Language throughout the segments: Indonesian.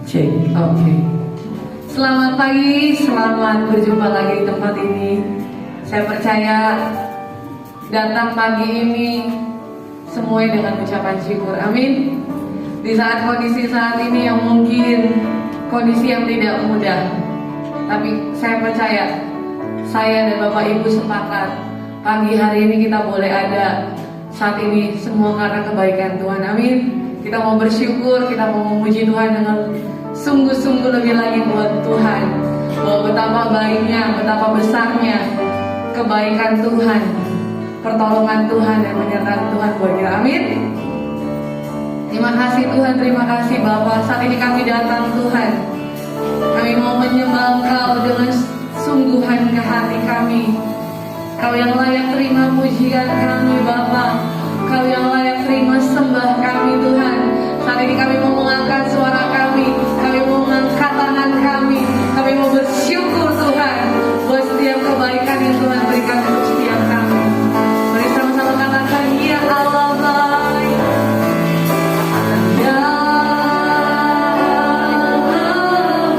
Cek, oke. Selamat pagi, selamat berjumpa lagi di tempat ini. Saya percaya datang pagi ini semuanya dengan ucapan syukur. Amin. Di saat kondisi saat ini yang mungkin kondisi yang tidak mudah, tapi saya percaya saya dan Bapak Ibu sepakat pagi hari ini kita boleh ada saat ini semua karena kebaikan Tuhan. Amin. Kita mau bersyukur, kita mau memuji Tuhan dengan sungguh-sungguh lebih lagi buat Tuhan, bahwa betapa baiknya, betapa besarnya kebaikan Tuhan, pertolongan Tuhan dan penyertaan Tuhan buat kita. Amin. Terima kasih Tuhan, terima kasih Bapa. Saat ini kami datang Tuhan, kami mau menyembah Engkau dengan sungguhan ke hati kami. Kau yang layak terima pujian kami Bapa, Kau yang layak terima sembah kami Tuhan. Saat ini kami mau mengangkat suara kami mau mengangkat tangan kami mau bersyukur Tuhan buat setiap kebaikan yang Tuhan berikan untuk setiap kami. Mari sama-sama katakan, ya Allah baik, ya Allah baik,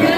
ya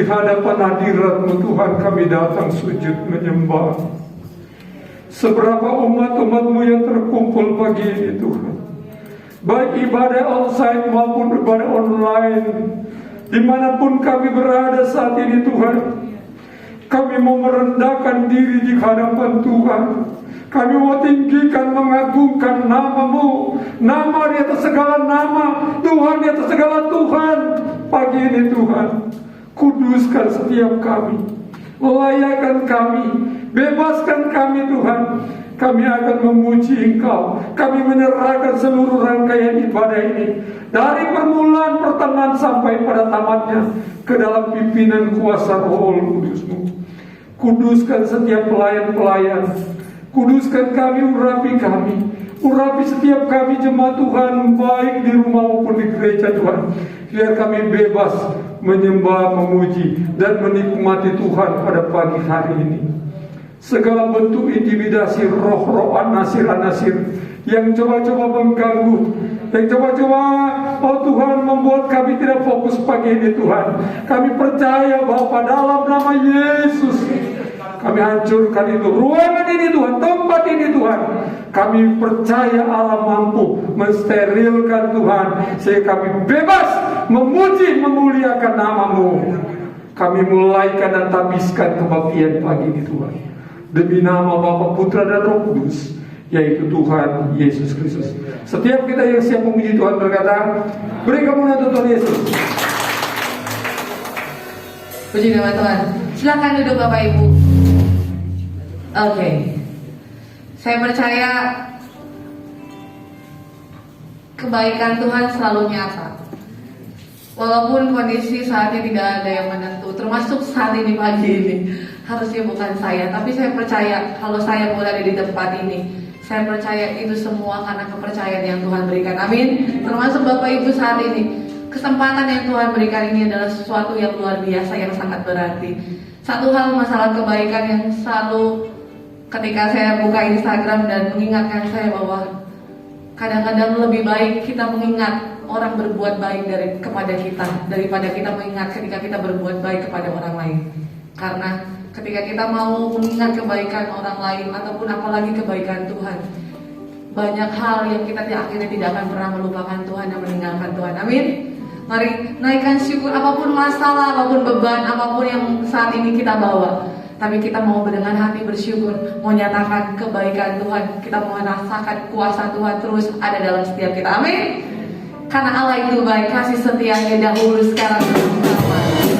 hadapan hadirat-Mu Tuhan kami datang sujud menyembah. Seberapa umat-umat-Mu yang terkumpul pagi ini Tuhan, baik ibadah onsite maupun ibadah online, dimanapun kami berada saat ini Tuhan, kami mau merendahkan diri di hadapan Tuhan. Kami mau tinggikan, mengagungkan nama-Mu, nama di atas segala nama, Tuhan di atas segala Tuhan. Pagi ini Tuhan, kuduskan setiap kami, layakan kami, bebaskan kami Tuhan. Kami akan memuji Engkau. Kami menyerahkan seluruh rangkaian ibadah ini, dari permulaan, pertengahan sampai pada tamatnya, ke dalam pimpinan kuasa Roh Kudus-Mu. Kuduskan setiap pelayan-pelayan, kuduskan kami, urapi setiap kami jemaat Tuhan, baik di rumah maupun di gereja Tuhan. Biar kami bebas menyembah, memuji, dan menikmati Tuhan pada pagi hari ini. Segala bentuk intimidasi roh-roh an-nasir yang coba-coba mengganggu, yang coba-coba, oh Tuhan, membuat kami tidak fokus pagi ini Tuhan. Kami percaya Bapa, dalam nama Yesus kami hancurkan itu, ruangan ini Tuhan, tempat ini Tuhan. Kami percaya Allah mampu mensterilkan Tuhan, sehingga kami bebas memuji, memuliakan nama-Mu. Kami mulaikan dan tabiskan kebaktian pagi ini Tuhan, demi nama Bapa, Putra dan Roh Kudus, yaitu Tuhan Yesus Kristus. Setiap kita yang siap memuji Tuhan berkata, beri kemuliaan untuk Tuhan Yesus. Puji nama Tuhan. Silakan duduk Bapak Ibu. Oke. Saya percaya kebaikan Tuhan selalu nyata. Walaupun kondisi saat ini tidak ada yang menentu, termasuk saat ini pagi ini, harusnya bukan saya, tapi saya percaya kalau saya berada di tempat ini, saya percaya itu semua karena kepercayaan yang Tuhan berikan. Amin. Termasuk Bapak Ibu saat ini, kesempatan yang Tuhan berikan ini adalah sesuatu yang luar biasa, yang sangat berarti. Satu hal masalah kebaikan yang selalu ketika saya buka Instagram dan mengingatkan saya bahwa kadang-kadang lebih baik kita mengingat orang berbuat baik kepada kita daripada kita mengingat ketika kita berbuat baik kepada orang lain. Karena ketika kita mau mengingat kebaikan orang lain ataupun apalagi kebaikan Tuhan, banyak hal yang kita akhirnya tidak akan pernah melupakan Tuhan dan meninggalkan Tuhan. Amin. Mari naikkan syukur, apapun masalah, apapun beban, apapun yang saat ini kita bawa, tapi kita mau dengan hati bersyukur, mau nyatakan kebaikan Tuhan, kita mau merasakan kuasa Tuhan terus ada dalam setiap kita. Amin. Karena Allah itu baik, kasih setianya dahulu, sekarang dan selama-lamanya.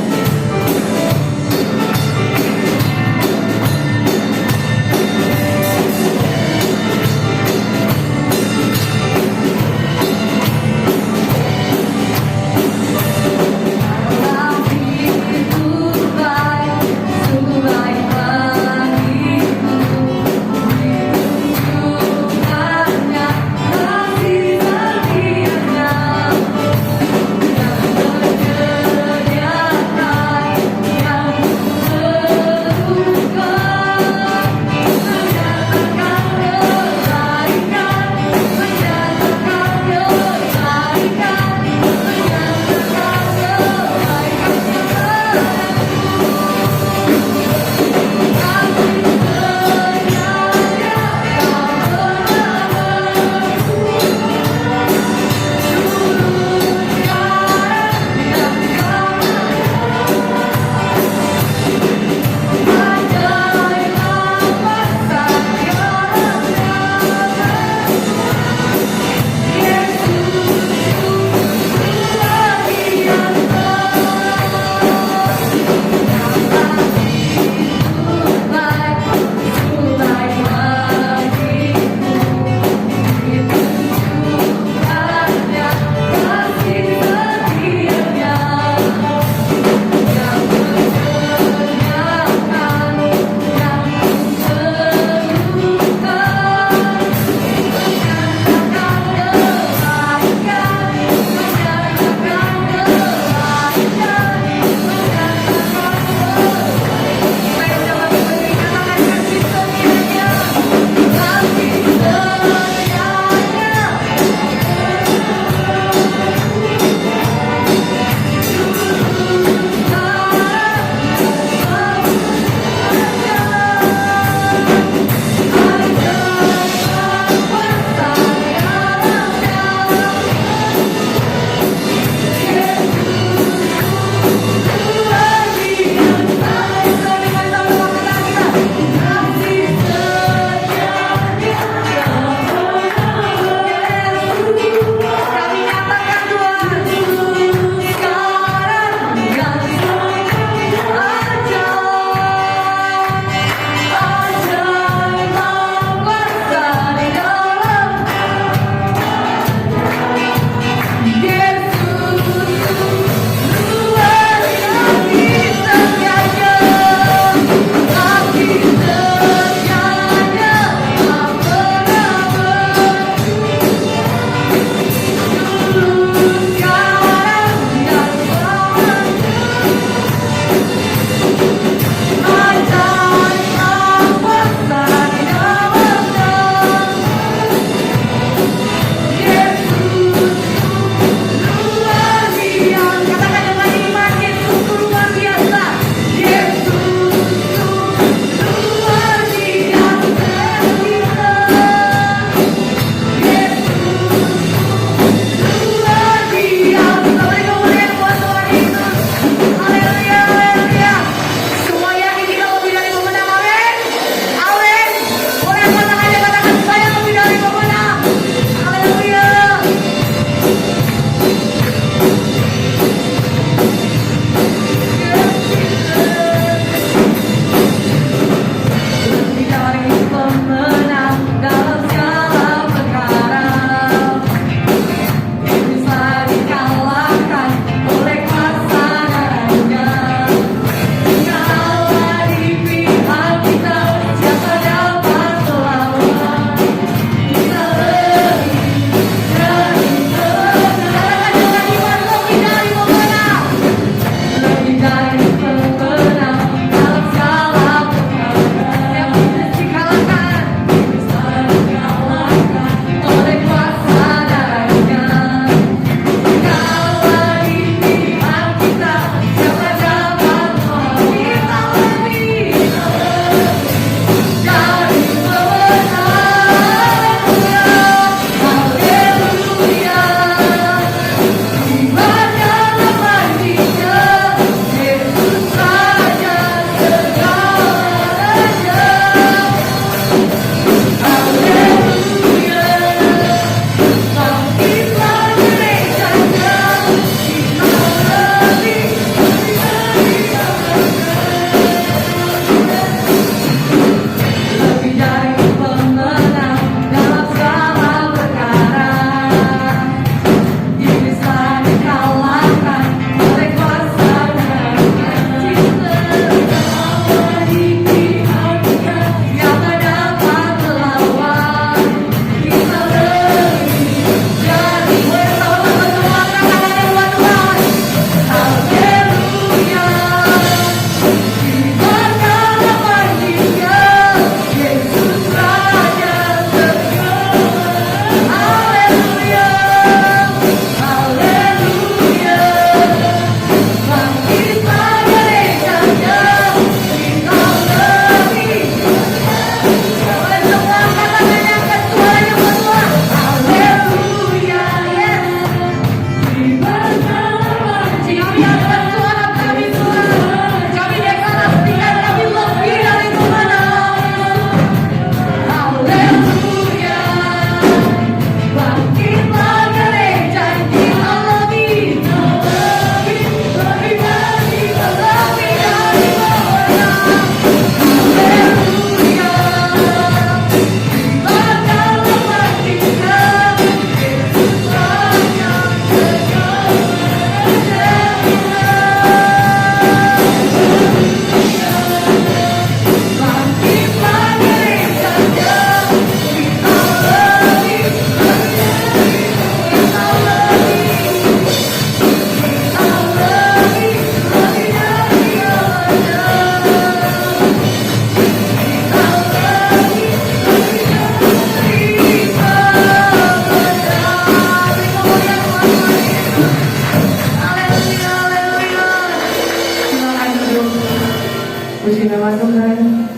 Puji nama Tuhan.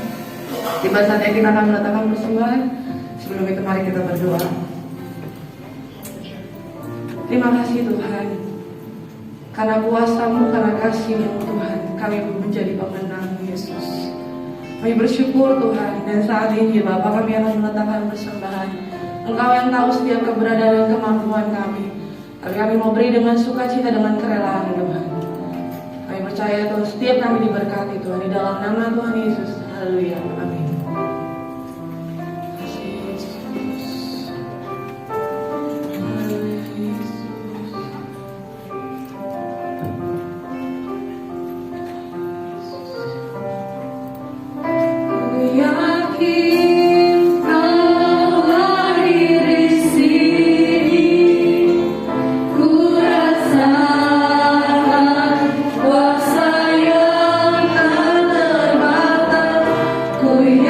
Tiba saatnya kita akan meletakkan persembahan. Sebelum itu mari kita berdoa. Terima kasih Tuhan, karena kuasa-Mu, karena kasih-Mu Tuhan, kami menjadi pemenang Yesus. Kami bersyukur Tuhan, dan saat ini Bapa kami akan meletakkan persembahan. Engkau yang tahu setiap keberadaan dan kemampuan kami. Tapi kami mau beri dengan sukacita, dengan kerelaan Tuhan. Kami percaya Tuhan, setiap kami diberkati Tuhan, di dalam nama Tuhan Yesus. Haleluya, amin. Oh, yeah.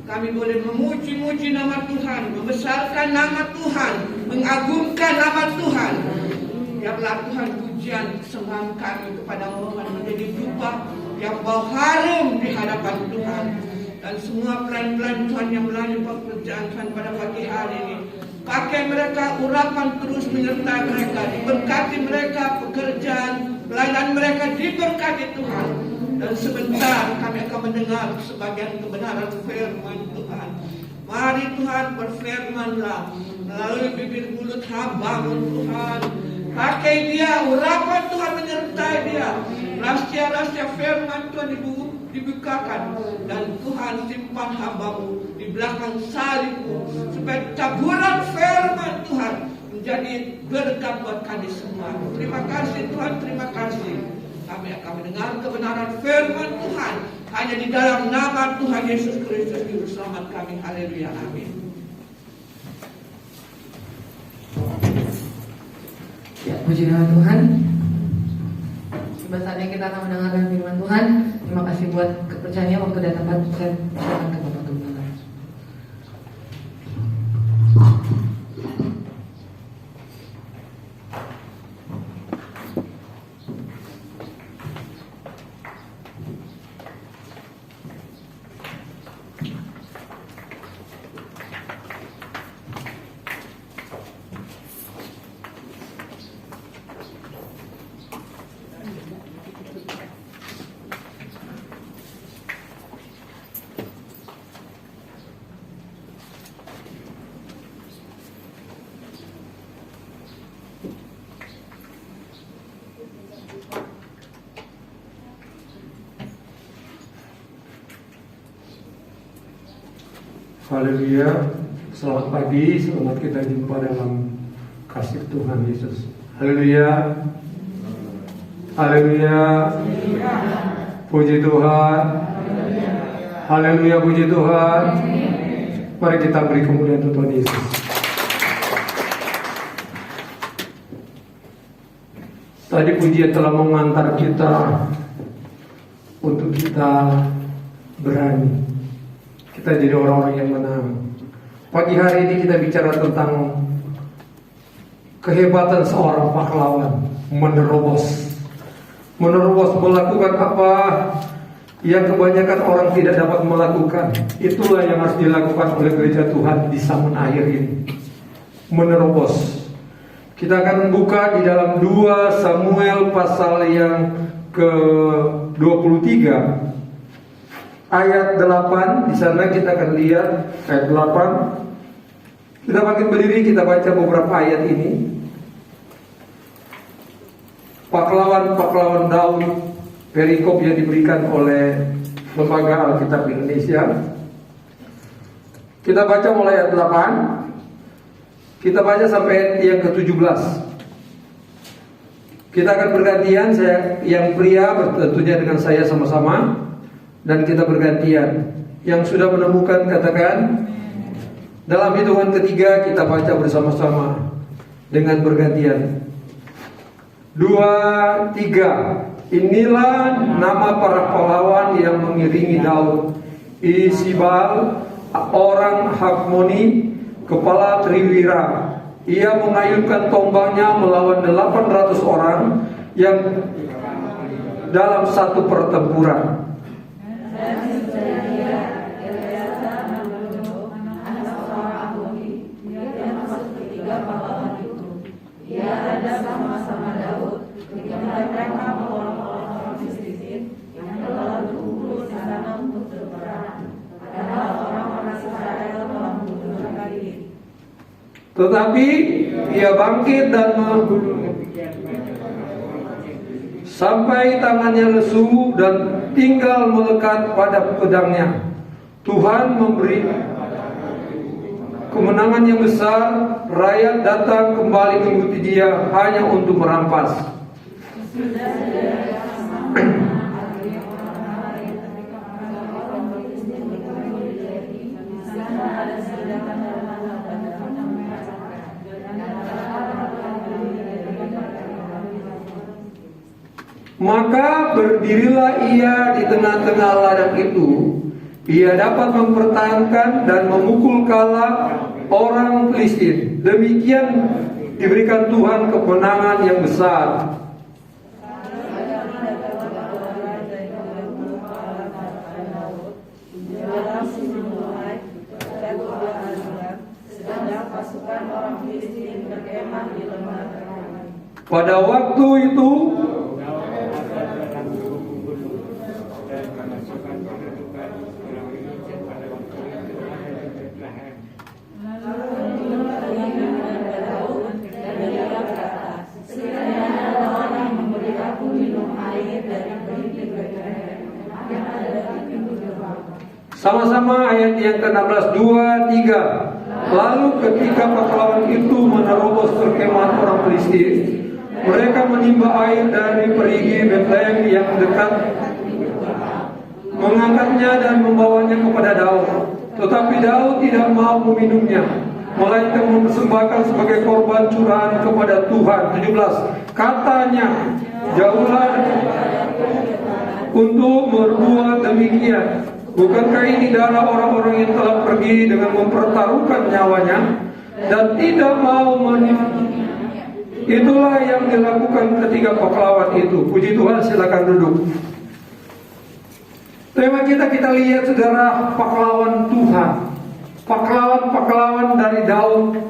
kami boleh memuji-muji nama Tuhan, membesarkan nama Tuhan, mengagungkan nama Tuhan. Biarlah Tuhan pujian kesembahan kami kepada Tuhan menjadi berubah yang bau harum di hadapan Tuhan. Dan semua pelan-pelan Tuhan yang melalui pekerjaan Tuhan pada pagi hari ini, pakai mereka, urapan terus menyertai mereka, diberkati mereka, pekerjaan, pelayanan mereka diberkati Tuhan. Dan sebentar kami akan mendengar sebagian kebenaran firman Tuhan. Mari Tuhan berfirmanlah melalui bibir mulut hamba-Mu Tuhan. Pakai dia, urapan Tuhan menyertai dia. Rahasia-rahasia firman Tuhan dibukakan. Dan Tuhan simpan hamba-Mu di belakang salib-Mu, supaya taburan firman Tuhan menjadi berkat buat kami semua. Terima kasih Tuhan, terima kasih. Kami akan mendengar kebenaran firman Tuhan hanya di dalam nama Tuhan Yesus Kristus Juru Selamat kami. Haleluya, amin. Ya, puji nama Tuhan. Tiba saatnya kita akan mendengarkan firman Tuhan. Terima kasih buat kepercayaannya. Waktu dan tempat saya silakan ke Bapak Gembala. Haleluya. Selamat pagi, selamat kita jumpa dalam kasih Tuhan Yesus. Haleluya. Haleluya. Puji Tuhan. Haleluya, puji Tuhan. Mari kita beri kemuliaan untuk Tuhan Yesus. Tadi pujian telah mengantar kita untuk kita berani. Kita jadi orang-orang yang menang. Pagi hari ini kita bicara tentang kehebatan seorang pahlawan menerobos melakukan apa yang kebanyakan orang tidak dapat melakukan. Itulah yang harus dilakukan oleh gereja Tuhan di zaman akhir ini. Menerobos. Kita akan membuka di dalam 2 Samuel pasal yang ke-23 ayat 8. Di sana kita akan lihat ayat 8. Kita bangkit berdiri, kita baca beberapa ayat ini. Pahlawan-pahlawan Daud, perikop yang diberikan oleh Lembaga Alkitab Indonesia. Kita baca mulai ayat 8. Kita baca sampai yang ke-17. Kita akan bergantian, saya yang pria tentunya dengan saya sama-sama, dan kita bergantian. Yang sudah menemukan katakan. Dalam hitungan ketiga kita baca bersama-sama dengan bergantian. 2, 3. Inilah nama para pahlawan yang mengiringi Daud. Isibal, orang Hakmoni, kepala Triwira. Ia mengayunkan tombaknya melawan 800 orang yang dalam satu pertempuran. Tetapi ia bangkit dan membunuhnya sampai tangannya lesu dan tinggal melekat pada pedangnya. Tuhan memberi kemenangan yang besar. Rakyat datang kembali mengikuti dia hanya untuk merampas. Maka berdirilah ia di tengah-tengah ladang itu. Ia dapat mempertahankan dan memukul kalah orang Filistin. Demikian diberikan Tuhan kemenangan yang besar. Pada waktu itu sama-sama ayat yang ke-16, 2, 3. Lalu ketika pahlawan itu menerobos perkemahan orang Filistin, mereka menimba air dari perigi Betlehem yang dekat, mengangkatnya dan membawanya kepada Daud. Tetapi Daud tidak mau meminumnya, melainkan mempersembahkan sebagai korban curahan kepada Tuhan. 17. Katanya, jauhlah untuk berbuat demikian. Bukankah ini darah orang-orang yang telah pergi dengan mempertaruhkan nyawanya dan tidak mau meminum? Itulah yang dilakukan ketiga pahlawan itu. Puji Tuhan, silakan duduk. Tema kita lihat saudara, pahlawan Tuhan. Pahlawan-pahlawan dari Daud.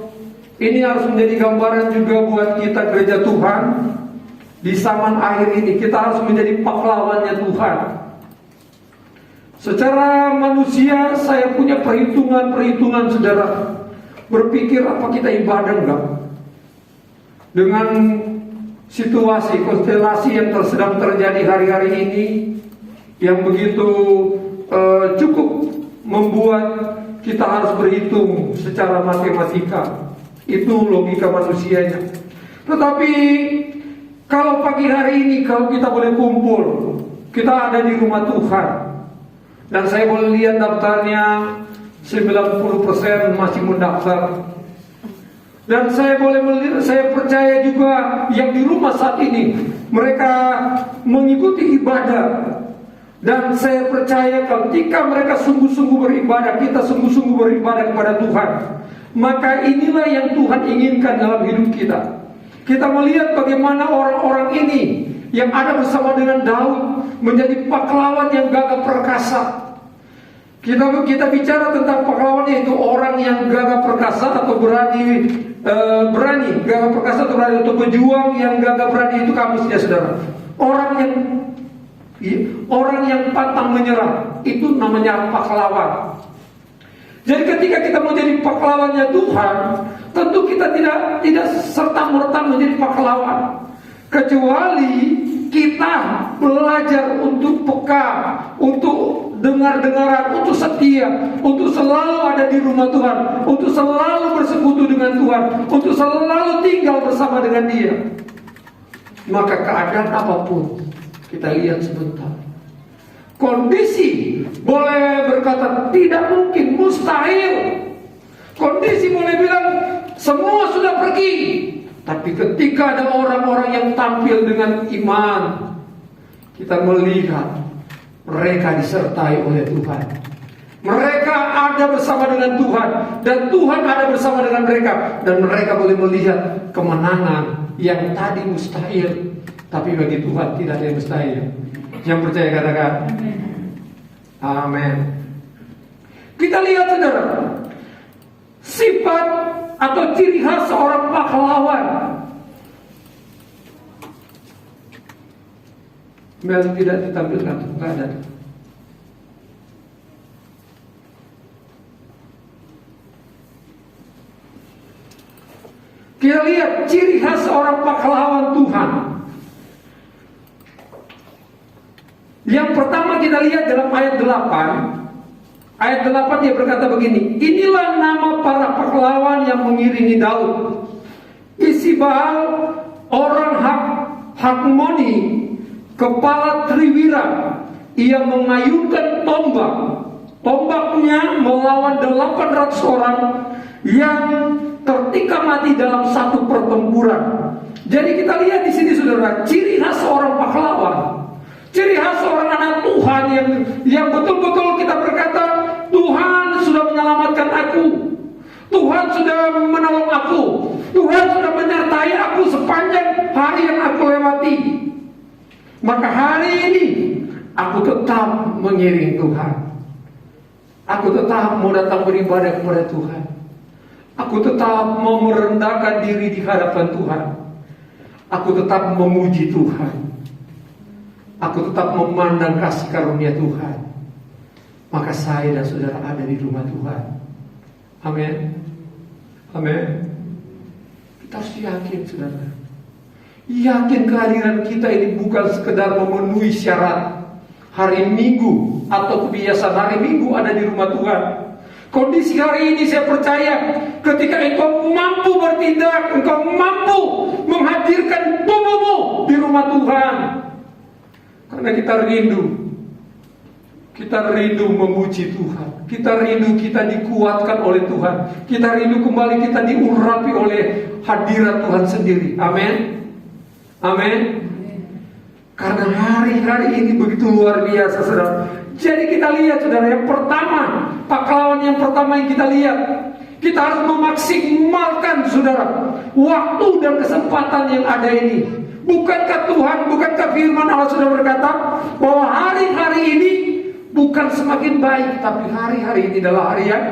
Ini harus menjadi gambaran juga buat kita gereja Tuhan. Di zaman akhir ini kita harus menjadi pahlawannya Tuhan. Secara manusia saya punya perhitungan saudara. Berpikir apa kita ibadah enggak? Dengan situasi, konstelasi yang sedang terjadi hari-hari ini, yang begitu cukup membuat kita harus berhitung secara matematika. Itu logika manusianya. Tetapi kalau pagi hari ini, kalau kita boleh kumpul, kita ada di rumah Tuhan, dan saya boleh lihat daftarnya 90% masih mendaftar. Dan saya percaya juga yang di rumah saat ini mereka mengikuti ibadah. Dan saya percaya ketika mereka sungguh-sungguh beribadah, kita sungguh-sungguh beribadah kepada Tuhan, maka inilah yang Tuhan inginkan dalam hidup kita. Kita melihat bagaimana orang-orang ini yang ada bersama dengan Daud menjadi pahlawan yang gagah perkasa. Kita bicara tentang pahlawan, yaitu orang yang gagah perkasa atau berani, gagah perkasa atau berani, atau pejuang yang gagah berani. Itu kamusnya saudara. Orang yang pantang menyerah, itu namanya pahlawan. Jadi ketika kita menjadi pahlawannya Tuhan, tentu kita tidak serta-merta menjadi pahlawan, kecuali kita belajar untuk peka, untuk dengar-dengaran, untuk setia, untuk selalu ada di rumah Tuhan, untuk selalu bersekutu dengan Tuhan, untuk selalu tinggal bersama dengan Dia. Maka keadaan apapun, kita lihat sebentar. Kondisi boleh berkata tidak mungkin, mustahil. Kondisi boleh bilang semua sudah pergi. Tapi ketika ada orang-orang yang tampil dengan iman, kita melihat mereka disertai oleh Tuhan. Mereka ada bersama dengan Tuhan, dan Tuhan ada bersama dengan mereka. Dan mereka boleh melihat kemenangan yang tadi mustahil, tapi bagi Tuhan tidak ada yang mustahil. Yang percaya katakan amin. Kita lihat saudara, sifat atau ciri khas seorang pahlawan. Mel tidak ditampilkan, tidak ada. Kita lihat ciri khas seorang pahlawan Tuhan. Yang pertama kita lihat dalam ayat 8. Ayat 8 dia berkata begini, inilah nama para pahlawan yang mengiringi Daud. Isibahal orang Hakmoni, kepala triwira, ia mengayunkan tombak. Tombaknya melawan 800 orang yang tertikam mati dalam satu pertempuran. Jadi kita lihat di sini saudara, ciri khas seorang pahlawan. Ciri khas seorang anak Tuhan yang betul-betul kita berkata, Tuhan sudah menyelamatkan aku, Tuhan sudah menolong aku, Tuhan sudah menyertai aku sepanjang hari yang aku lewati. Maka hari ini aku tetap mengiring Tuhan. Aku tetap mau datang beribadah kepada Tuhan. Aku tetap mau merendahkan diri di hadapan Tuhan. Aku tetap memuji Tuhan. Aku tetap memandang kasih karunia Tuhan. Maka saya dan saudara ada di rumah Tuhan. Amin. Amin. Kita harus yakin, saudara. Yakin kehadiran kita ini bukan sekedar memenuhi syarat hari Minggu atau kebiasaan hari Minggu ada di rumah Tuhan. Kondisi hari ini saya percaya ketika engkau mampu bertindak, engkau mampu menghadirkan tubuhmu di rumah Tuhan. Karena kita rindu memuji Tuhan. Kita rindu kita dikuatkan oleh Tuhan. Kita rindu kembali kita diurapi oleh hadirat Tuhan sendiri. Amin. Amin. Karena hari-hari ini begitu luar biasa, saudara. Jadi kita lihat, saudara, yang pertama, pahlawan yang pertama yang kita lihat, kita harus memaksimalkan, saudara, waktu dan kesempatan yang ada ini. Bukankah Tuhan, bukankah firman Allah sudah berkata bahwa hari-hari ini bukan semakin baik, tapi hari-hari ini adalah hari yang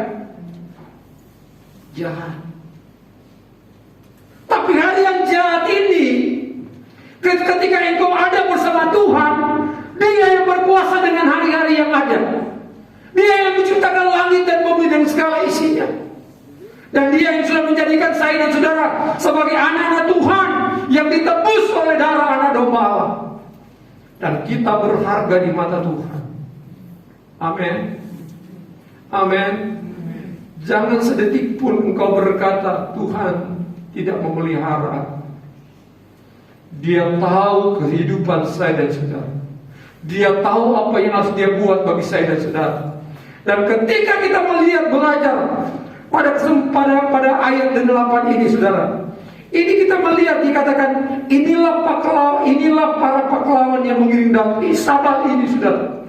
jahat. Tapi hari yang jahat ini, ketika engkau ada bersama Tuhan, Dia yang berkuasa dengan hari-hari yang ada. Dia yang menciptakan langit dan bumi dan segala isinya. Dan Dia yang sudah menjadikan saya dan saudara sebagai anak-anak Tuhan yang ditebus oleh darah anak domba Allah. Dan kita berharga di mata Tuhan. Amin. Amin. Jangan sedetik pun engkau berkata Tuhan tidak memelihara. Dia tahu kehidupan saya dan saudara. Dia tahu apa yang harus Dia buat bagi saya dan saudara. Dan ketika kita melihat belajar pada ayat 8 ini, saudara, ini kita melihat dikatakan inilah para pahlawan yang mengiring Daud. Isabel ini, saudara.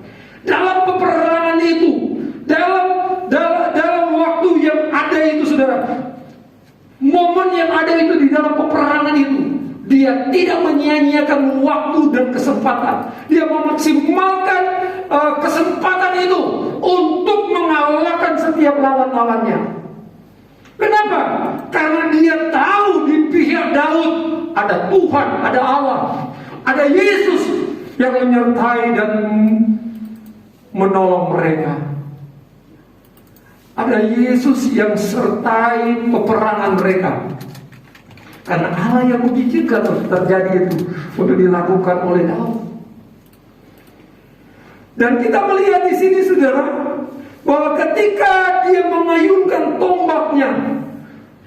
Dalam peperangan itu, dalam waktu yang ada itu, saudara, momen yang ada itu di dalam peperangan itu, dia tidak menyia-nyiakan waktu dan kesempatan. Dia memaksimalkan kesempatan itu untuk mengalahkan setiap lawan-lawannya. Kenapa? Karena dia tahu di pihak Daud ada Tuhan, ada Allah, ada Yesus yang menyertai dan menolong mereka. Ada Yesus yang sertai peperangan mereka. Karena Allah yang mengizinkan terjadi itu untuk dilakukan oleh Daud. Dan kita melihat di sini, saudara, bahwa ketika dia mengayunkan tombaknya,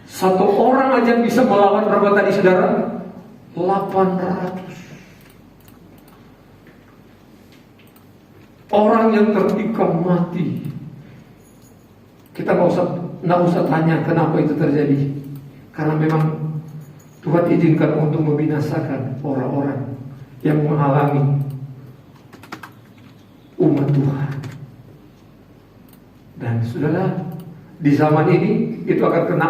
satu orang aja bisa melawan berapa tadi, saudara? 800 orang yang tertikam mati. Kita nggak usah tanya kenapa itu terjadi, karena memang Tuhan izinkan untuk membinasakan orang-orang yang menghalangi umat Tuhan. Dan saudara, di zaman ini itu akan kena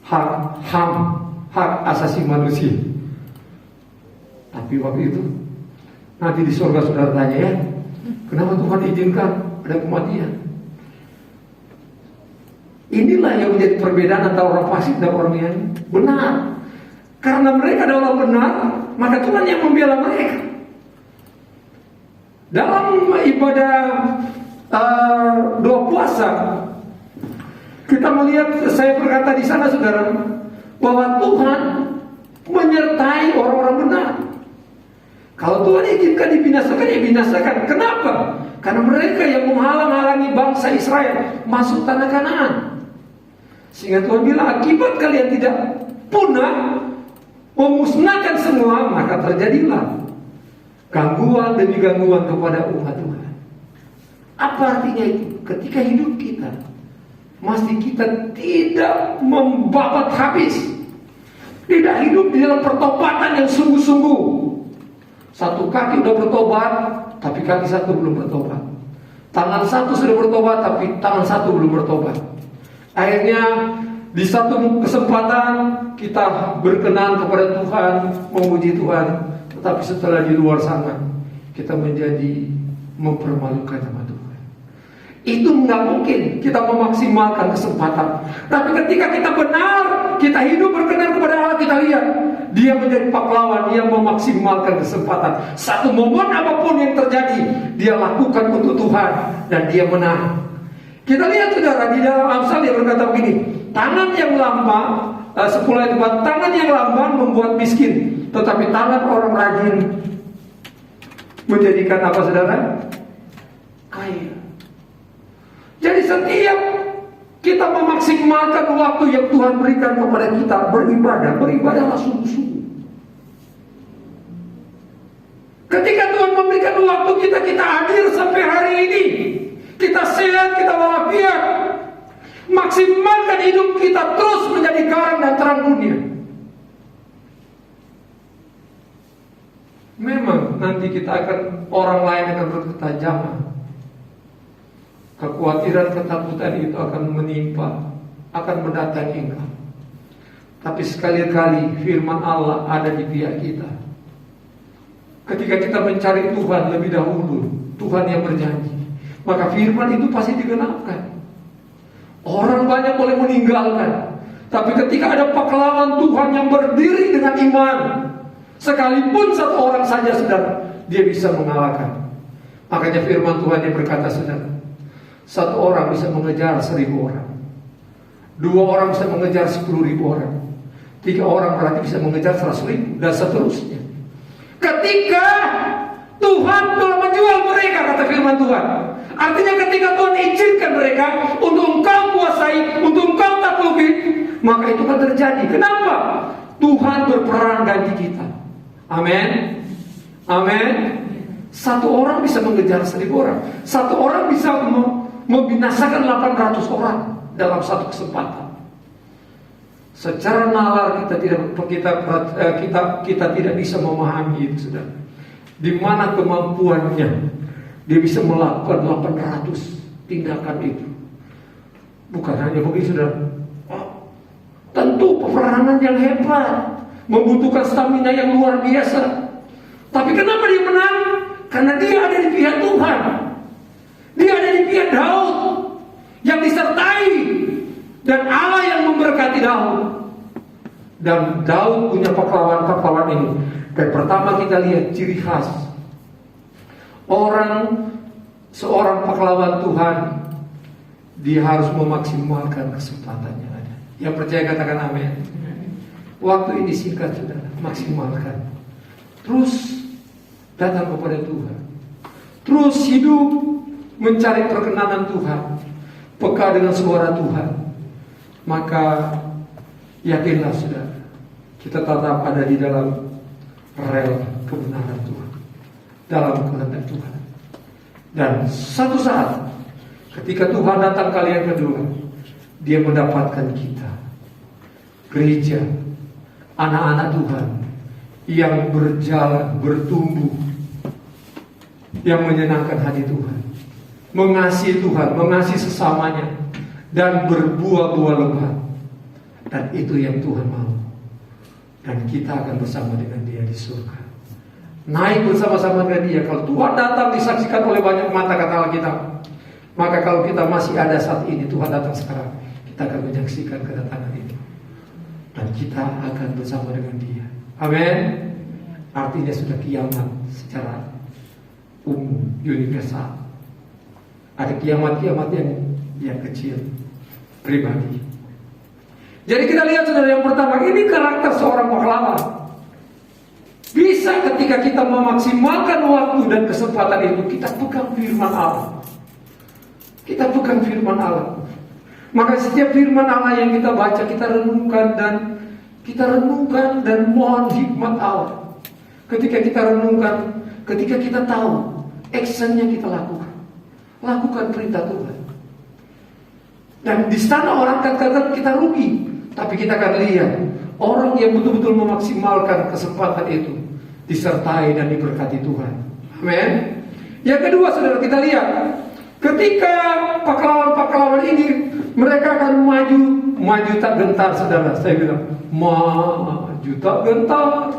hak asasi manusia. Tapi waktu itu nanti di surga saudara tanya, ya, kenapa Tuhan izinkan ada kematian? Inilah yang menjadi perbedaan antara orang fasik dan orang yang benar. Karena mereka adalah benar, maka Tuhan yang membela mereka. Dalam ibadah doa puasa, kita melihat, saya berkata di sana, saudara, bahwa Tuhan menyertai orang-orang benar. Kalau Tuhan izinkan dibinasakan, ya binasakan. Kenapa? Karena mereka yang menghalang-halangi bangsa Israel masuk tanah Kanaan. Sehingga Tuhan bilang, akibat kalian tidak punah, memusnahkan semua, maka terjadilah gangguan demi gangguan kepada umat Tuhan. Apa artinya itu? Ketika hidup kita, mesti kita tidak membabat habis, tidak hidup di dalam pertobatan yang sungguh-sungguh. Satu kaki udah bertobat, tapi kaki satu belum bertobat. Tangan satu sudah bertobat, tapi tangan satu belum bertobat. Akhirnya di satu kesempatan kita berkenan kepada Tuhan, memuji Tuhan, tetapi setelah di luar sana kita menjadi mempermalukan nama Tuhan. Itu nggak mungkin kita memaksimalkan kesempatan. Tapi ketika kita benar, kita hidup berkenan kepada Allah, kita lihat dia menjadi pahlawan, dia memaksimalkan kesempatan. Satu momen apapun yang terjadi, dia lakukan untuk Tuhan dan dia menang. Kita lihat saudara, di dalam Amsal dia berkata begini, tangan yang lamban, 10 ayat 4, tangan yang lamban membuat miskin, tetapi tangan orang rajin menjadikan apa saudara? Kaya. Jadi setiap kita memaksimalkan waktu yang Tuhan berikan kepada kita beribadah, beribadahlah sungguh-sungguh. Ketika Tuhan memberikan waktu kita, kita hadir sampai hari ini, kita sehat, kita walafiat, maksimalkan hidup kita terus menjadi garam dan terang dunia. Memang nanti kita akan, orang lain akan berkata jangan. Kekhawatiran, ketakutan itu akan menimpa, akan mendatangi engkau. Tapi sekali-kali firman Allah ada di pihak kita. Ketika kita mencari Tuhan lebih dahulu, Tuhan yang berjanji, maka firman itu pasti digenapkan. Orang banyak boleh meninggalkan, tapi ketika ada pahlawan Tuhan yang berdiri dengan iman, sekalipun satu orang saja saudara, dia bisa mengalahkan. Makanya firman Tuhan yang berkata saudara, satu orang bisa mengejar 1000 orang, 2 orang bisa mengejar 10.000 orang, 3 orang berarti bisa mengejar 100.000 dan seterusnya. Ketika Tuhan telah menjual mereka, kata firman Tuhan, artinya ketika Tuhan izinkan mereka untuk engkau kuasai, untuk engkau takluki, maka itu akan terjadi. Kenapa? Tuhan berperan ganti kita. Amin. Amin. Satu orang bisa mengejar 1000 orang, satu orang bisa membinasakan 800 orang dalam satu kesempatan. Secara nalar kita tidak bisa memahami itu, saudara. Di mana kemampuannya dia bisa melakukan 800 tindakan itu. Bukan hanya begitu, saudara. Tentu peperangan yang hebat, membutuhkan stamina yang luar biasa. Tapi kenapa dia menang? Karena dia ada di pihak Tuhan. Dia ada di pihak Daud yang disertai dan Allah yang memberkati Daud. Dan Daud punya pahlawan-pahlawan ini. Dan pertama kita lihat ciri khas seorang pahlawan Tuhan, dia harus memaksimalkan kesempatan yang ada. Yang percaya katakan amin. Waktu ini singkat saudara, maksimalkan. Terus datang kepada Tuhan. Terus hidup mencari perkenanan Tuhan, peka dengan suara Tuhan. Maka yakinlah saudara, kita tetap ada di dalam rel kebenaran Tuhan, dalam kehendak Tuhan. Dan satu saat ketika Tuhan datang kali yang kedua, dia mendapatkan kita, gereja, anak-anak Tuhan yang berjalan, bertumbuh, yang menyenangkan hati Tuhan, mengasihi Tuhan, mengasihi sesamanya, dan berbuah-buah lebat. Dan itu yang Tuhan mau. Dan kita akan bersama dengan dia di surga, naik bersama-sama dengan dia. Kalau Tuhan datang disaksikan oleh banyak mata, kata Alkitab, maka kalau kita masih ada saat ini, Tuhan datang sekarang, kita akan menyaksikan kedatangan itu, dan kita akan bersama dengan dia. Amin. Artinya sudah kiamat secara umum, universal. Ada kiamat-kiamat yang kecil, pribadi. Jadi kita lihat saudara, yang pertama, ini karakter seorang pahlawan. Bisa ketika kita memaksimalkan waktu dan kesempatan itu, kita pegang firman Allah. Kita pegang firman Allah. Maka setiap firman Allah yang kita baca, kita renungkan dan mohon hikmat Allah. Ketika kita renungkan, ketika kita tahu, actionnya kita lakukan. Lakukan perintah Tuhan. Dan di sana orang katakan kita rugi, tapi kita akan lihat orang yang betul-betul memaksimalkan kesempatan itu, disertai dan diberkati Tuhan. Amin. Yang kedua, saudara, kita lihat ketika pahlawan-pahlawan ini mereka akan maju tak gentar, saudara. Saya bilang maju tak gentar,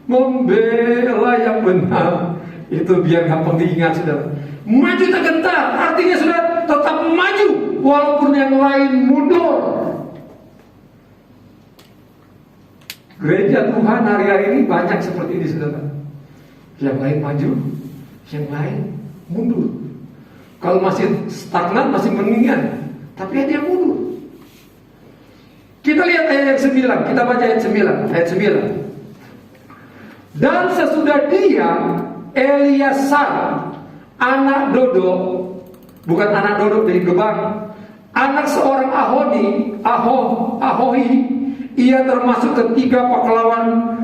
membela yang benar. Itu biar gampang diingat, saudara. Maju tak gentar artinya, saudara, tetap maju walaupun yang lain mundur. Gereja Tuhan hari-hari ini banyak seperti ini, saudara. Yang lain maju, yang lain mundur. Kalau masih stagnan, masih mendingan, tapi ada yang mundur. Kita lihat ayat yang 9. Kita baca ayat 9. Ayat 9. Dan sesudah dia, Eliasar, anak Dodo, bukan anak Dodo dari Gebang, anak seorang Ahohi, ia termasuk ketiga pahlawan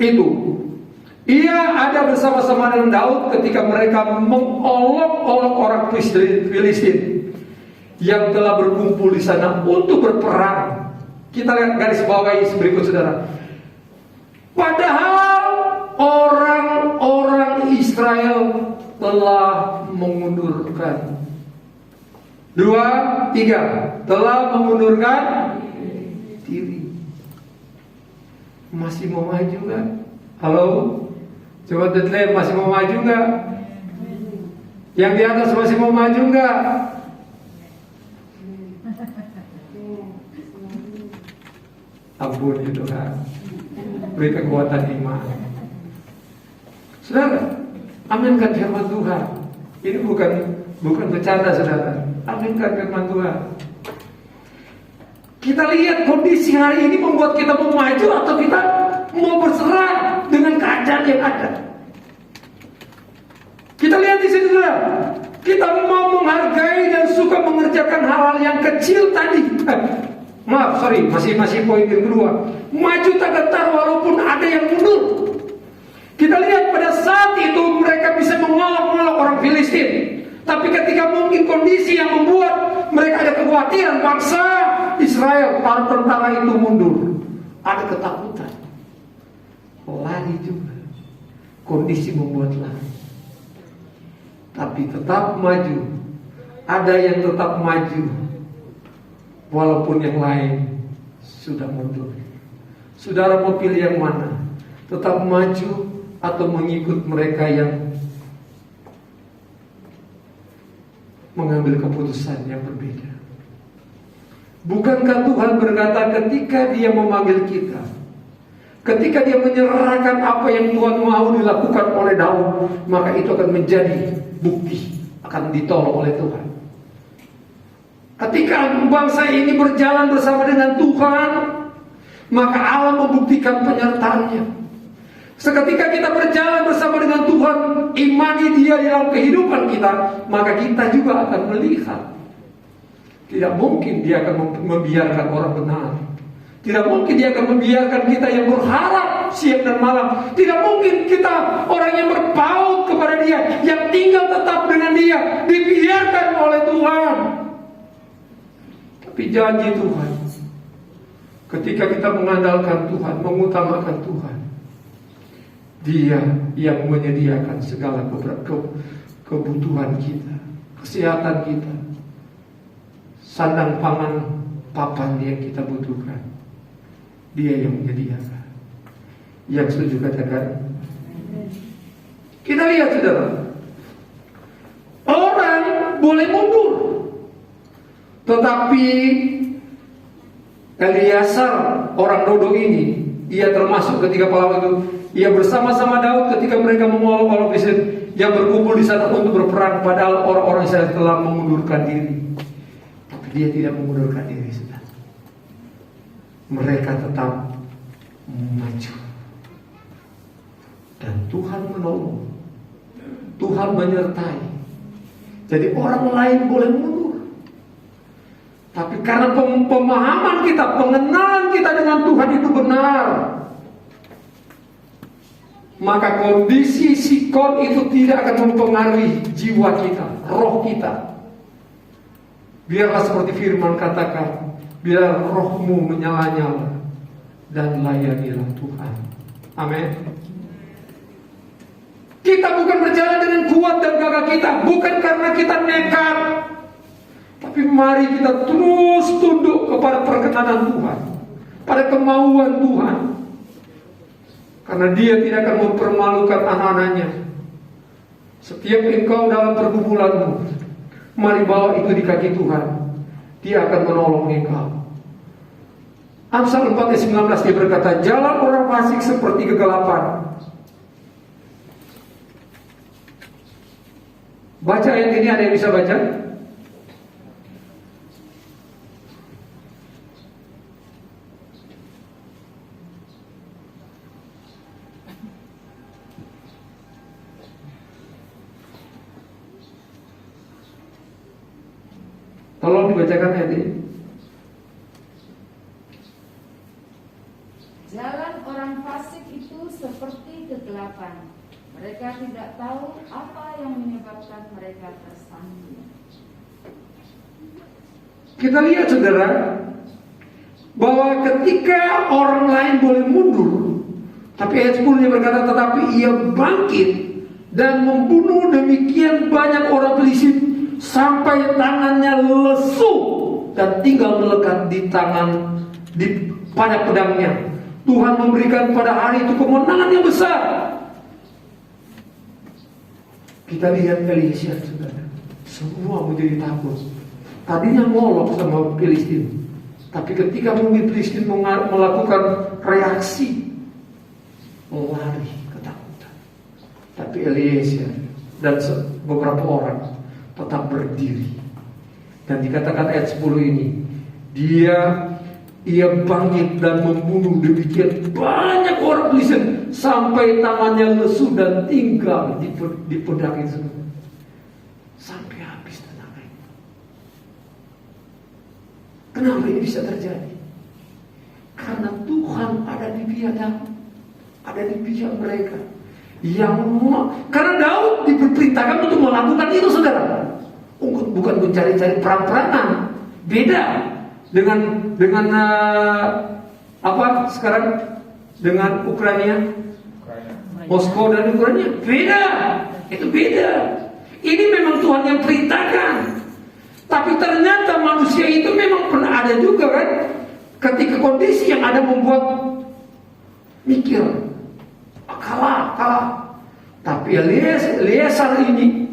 itu. Ia ada bersama-sama dengan Daud ketika mereka mengolok-olok orang Filistin yang telah berkumpul di sana untuk berperang. Kita lihat garis bawahi berikut, saudara. Padahal orang-orang Israel telah mengundurkan. 2, 3 telah mengundurkan diri. Masih mau maju gak? Halo? Coba deadline, masih mau maju gak? Yang di atas masih mau maju gak? Ampun ya Tuhan, beri kekuatan iman. Saudara, aminkan firman Tuhan. Ini bukan bercanda, saudara. Aminkan firman Tuhan. Kita lihat kondisi hari ini membuat kita mau maju atau kita mau berserah dengan keadaan yang ada. Kita lihat di sini, saudara. Kita mau menghargai dan suka mengerjakan hal-hal yang kecil tadi. Masih poin yang kedua. Maju tak gentar walaupun ada yang mundur. Kita lihat pada saat itu mereka bisa mengolok-olok orang Filistin. Tapi ketika mungkin kondisi yang membuat mereka ada kekhawatiran, bangsa Israel, para tentara itu mundur, ada ketakutan, lari juga. Kondisi membuat lari, tapi tetap maju. Ada yang tetap maju walaupun yang lain sudah mundur. Saudara mau pilih yang mana? Tetap maju atau mengikut mereka yang mengambil keputusan yang berbeda? Bukankah Tuhan berkata ketika Dia memanggil kita, ketika Dia menyerahkan apa yang Tuhan mau dilakukan oleh Daud, maka itu akan menjadi bukti, akan ditolong oleh Tuhan. Ketika bangsa ini berjalan bersama dengan Tuhan, maka Allah membuktikan penyertaannya. Seketika kita berjalan bersama dengan Tuhan, imani Dia di dalam kehidupan kita, maka kita juga akan melihat. Tidak mungkin Dia akan membiarkan orang benar. Tidak mungkin Dia akan membiarkan kita yang berharap siang dan malam. Tidak mungkin kita orang yang berpaut kepada Dia, yang tinggal tetap dengan Dia, dibiarkan oleh Tuhan. Tapi janji Tuhan, ketika kita mengandalkan Tuhan, mengutamakan Tuhan, Dia yang menyediakan segala kebutuhan kita, kesehatan kita, sandang pangan papan yang kita butuhkan. Dia yang menyediakan. Yang setuju katakan. Kita lihat, saudara, orang boleh mundur, tetapi Eliasar orang Dodo ini, ia termasuk ketika pahlawan itu. Ia bersama-sama Daud ketika mereka mengolok-olok Filistin yang berkumpul di sana untuk berperang. Padahal orang-orang Israel telah mengundurkan diri. Tapi dia tidak mengundurkan diri, saudara. Mereka tetap maju. Dan Tuhan menolong. Tuhan menyertai. Jadi orang lain boleh mundur, tapi karena pemahaman kita, pengenalan kita dengan Tuhan itu benar, maka kondisi sikon itu tidak akan mempengaruhi jiwa kita, roh kita. Biarlah seperti firman katakan, biar rohmu menyala-nyala dan layanilah Tuhan. Amin. Kita bukan berjalan dengan kuat dan gagah kita, bukan karena kita nekat, tapi mari kita terus tunduk kepada perkenan Tuhan, pada kemauan Tuhan. Karena Dia tidak akan mempermalukan anak-anaknya. Setiap engkau dalam pergumulanmu, mari bawa itu di kaki Tuhan. Dia akan menolong engkau. Amsal 4 ayat 19 dia berkata, jalan orang fasik seperti kegelapan. Baca ayat ini, ada yang bisa baca? Tolong dibacakan ayat ini. Jalan orang fasik itu seperti kegelapan. Mereka tidak tahu apa yang menyebabkan mereka tersandung. Kita lihat saudara, bahwa ketika orang lain boleh mundur, tapi ayat 10 dia berkata, tetapi ia bangkit dan membunuh demikian banyak orang Filistin sampai tangannya lesu dan tinggal melekat di tangan pada pedangnya. Tuhan memberikan pada hari itu kemenangan yang besar. Kita lihat Eliezer, saudara, semua menjadi takut. Tadinya ngolok sama Filistin, tapi ketika mungkin Filistin melakukan reaksi, lari ketakutan. Tapi Eliezer dan beberapa orang tetap berdiri. Dan dikatakan ayat 10 ini, ia bangkit dan membunuh demikian banyak orang Filistin sampai tangannya lesu dan tinggal di pedang itu sampai habis tenaganya. Kenapa ini bisa terjadi? Karena Tuhan ada di pihak mereka. Karena Daud diperintahkan untuk melakukan itu, saudara. Bukan mencari-cari perang-perangan. Beda dengan apa sekarang dengan Ukraina, Moskow dan Ukraina. Beda. Itu beda. Ini memang Tuhan yang perintahkan. Tapi ternyata manusia itu memang pernah ada juga kan, ketika kondisi yang ada membuat mikir kalah. Tapi Eliezer ini,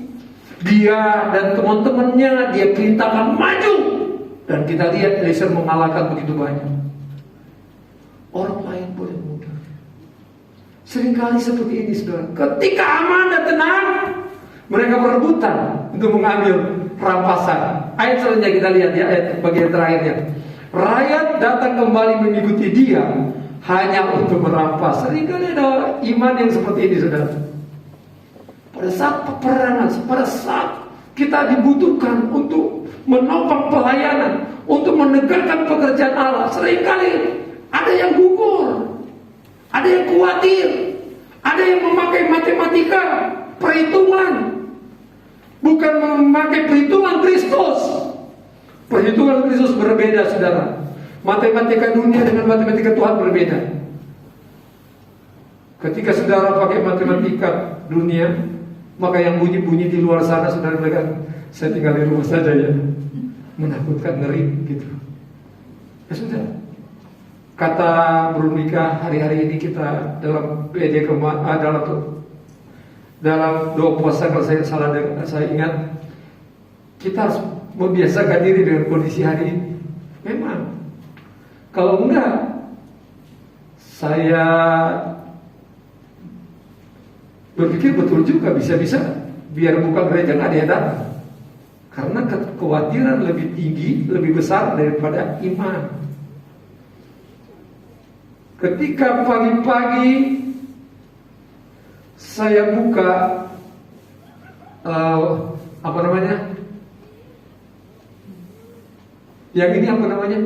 dia dan teman-temannya dia perintahkan maju, dan kita lihat Eliezer mengalahkan begitu banyak. Orang lain boleh mundur. Seringkali seperti ini, saudara. Ketika aman dan tenang, mereka berebutan untuk mengambil rampasan. Ayat selanjutnya kita lihat ya, ayat bagian terakhirnya. Rakyat datang kembali mengikuti dia hanya untuk merampas. Seringkali ada iman yang seperti ini, saudara. Pada saat peperangan, pada saat kita dibutuhkan untuk menopang pelayanan, untuk menegakkan pekerjaan Allah, seringkali ada yang gugur, ada yang khawatir, ada yang memakai matematika, perhitungan, bukan memakai perhitungan Kristus. Perhitungan Kristus berbeda, saudara. Matematika dunia dengan matematika Tuhan berbeda. Ketika saudara pakai matematika dunia, maka yang bunyi-bunyi di luar sana, saudara bilang, saya tinggal di rumah saja ya. Menakutkan, ngeri gitu. Ya sudah. Kata Brunika, hari-hari ini kita dalam PJ dalam doa puasa, kalau saya ingat, kita harus membiasakan diri dengan kondisi hari ini. Memang kalau enggak, saya berpikir betul juga, bisa-bisa biar buka gereja nggak ada yang datang, karena kekhawatiran lebih tinggi, lebih besar daripada iman. Ketika pagi-pagi saya buka apa namanya? Yang ini apa namanya?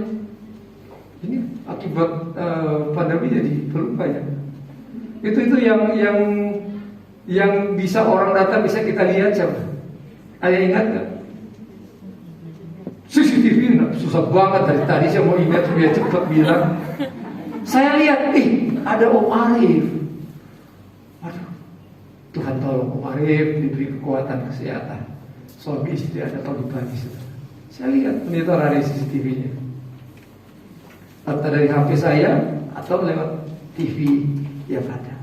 Ini akibat pandemi jadi belum banyak. Itu yang bisa orang datang bisa kita lihat siapa? Ada yang ingat nggak? CCTV susah banget dari tadi saya mau ingat biar cepat bilang. Saya lihat, ada Om Arif. Waduh, Tuhan tolong Om Arif diberi kekuatan kesehatan. Suami istri ada pagi-pagi. Saya lihat monitor dari CCTV-nya. Atau dari HP saya atau lewat TV yang ada.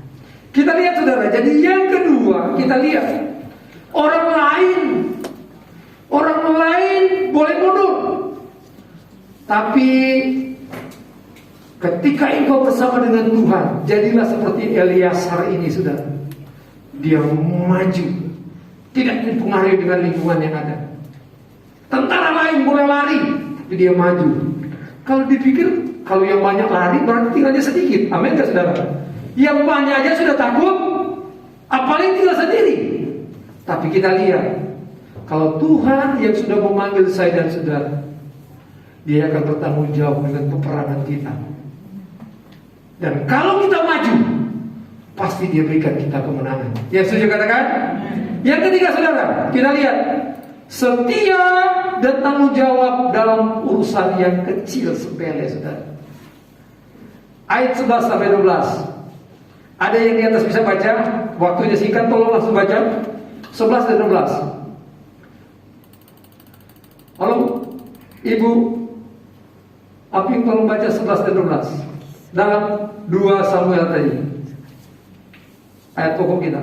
Kita lihat saudara. Jadi yang kedua kita lihat orang lain boleh mundur. Tapi ketika engkau bersama dengan Tuhan, jadilah seperti Eliasar ini, saudara. Dia maju, tidak dipengaruhi dengan lingkungan yang ada. Tentara lain boleh lari, tapi dia maju. Kalau dipikir, kalau yang banyak lari berarti tinggalnya sedikit. Amin gak saudara? Yang banyak aja sudah takut, apalagi tinggal sendiri. Tapi kita lihat, kalau Tuhan yang sudah memanggil saya dan saudara, Dia akan bertanggung jawab dengan peperangan kita. Dan kalau kita maju, pasti Dia berikan kita kemenangan. Yang setuju katakan? Yang ketiga saudara, kita lihat setia dan tanggung jawab dalam urusan yang kecil sepele, saudara. Ayat 11 sampai 12. Ada yang di atas bisa baca? Waktunya singkat, tolong langsung baca 11 dan 12. Halo, Ibu Aping, tolong baca 11 dan 12 dalam 2 Samuel tadi. Ayat pokok kita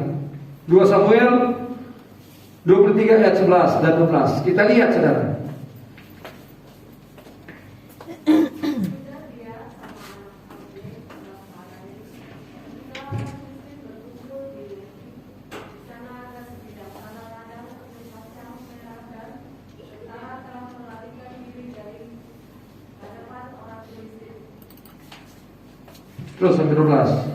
2 Samuel 23 ayat 11 dan 12. Kita lihat saudara. Terus sampai 12.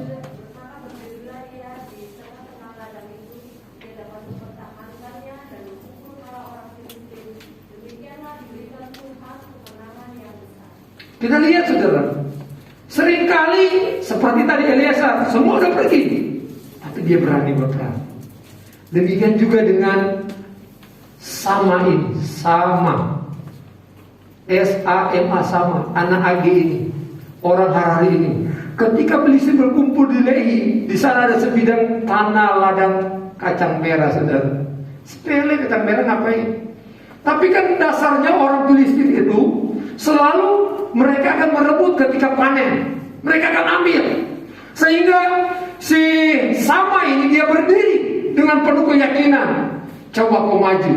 Kita lihat saudara, seringkali seperti tadi Eliasar, semua udah pergi, tapi dia berani berperang. Demikian juga dengan Sama ini, Sama, S-A-M-A, Sama, anak Ag ini, orang Harari ini. Ketika Filistin berkumpul di Lehi, di sana ada sebidang tanah ladang kacang merah, saudara. Sepele, kacang merah ngapain? Tapi kan dasarnya orang Filistin itu selalu mereka akan merebut ketika panen. Mereka akan ambil. Sehingga si Sama ini dia berdiri dengan penuh keyakinan. Coba kau maju.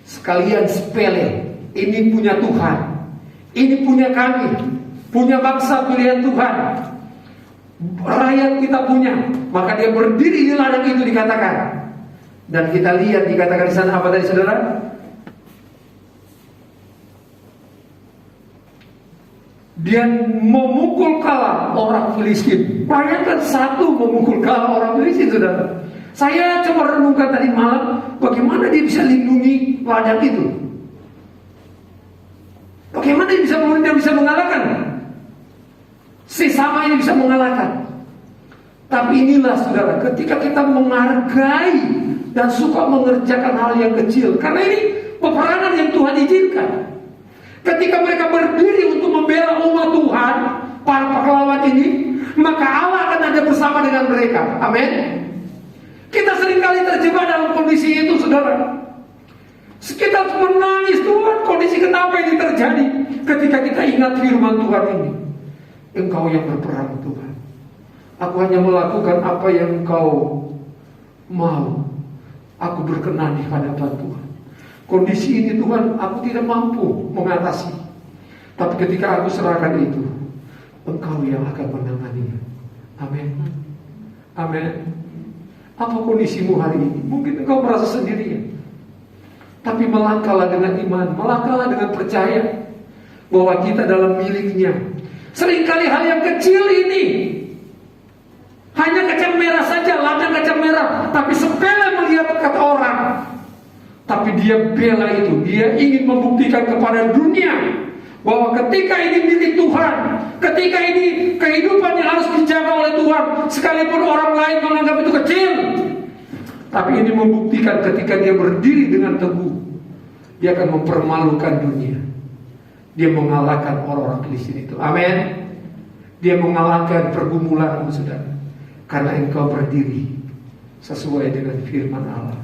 Sekalian sepele. Ini punya Tuhan. Ini punya kami. Punya bangsa pilihan Tuhan. Rakyat kita punya. Maka dia berdiri di ladang itu dikatakan. Dan kita lihat dikatakan di sana apa tadi saudara? Dia memukul kalah orang Filistin. Bayangkan satu memukul kalah orang Filistin, saudara. Saya coba renungkan tadi malam, bagaimana dia bisa lindungi ladang itu? Bagaimana dia bisa mengalahkan? Si Sama ini bisa mengalahkan. Tapi inilah saudara, ketika kita menghargai dan suka mengerjakan hal yang kecil, karena ini peperangan yang Tuhan izinkan. Ketika mereka berdiri untuk membela umat Tuhan, para pahlawan ini, maka Allah akan ada bersama dengan mereka. Amin. Kita seringkali terjebak dalam kondisi itu, saudara. Kita menangis, Tuhan, kondisi kenapa ini terjadi? Ketika kita ingat firman Tuhan ini, Engkau yang berperang, Tuhan. Aku hanya melakukan apa yang Engkau mau. Aku berkenan di hadapan Tuhan. Kondisi ini Tuhan, aku tidak mampu mengatasi. Tapi ketika aku serahkan itu, Engkau yang akan menanganinya. Amin. Amin. Apa kondisimu hari ini? Mungkin engkau merasa sendirian. Tapi melangkahlah dengan iman, melangkahlah dengan percaya bahwa kita dalam miliknya. Seringkali hal yang kecil ini hanya kacang merah saja, ladang kacang merah, tapi sepele melihat kata orang. Tapi dia bela itu. Dia ingin membuktikan kepada dunia bahwa ketika ini milik Tuhan, ketika ini kehidupan yang harus dijaga oleh Tuhan, sekalipun orang lain menganggap itu kecil, tapi ini membuktikan ketika dia berdiri dengan teguh, dia akan mempermalukan dunia. Dia mengalahkan orang-orang Filistin itu. Amin. Dia mengalahkan pergumulan, saudara, karena engkau berdiri sesuai dengan firman Allah.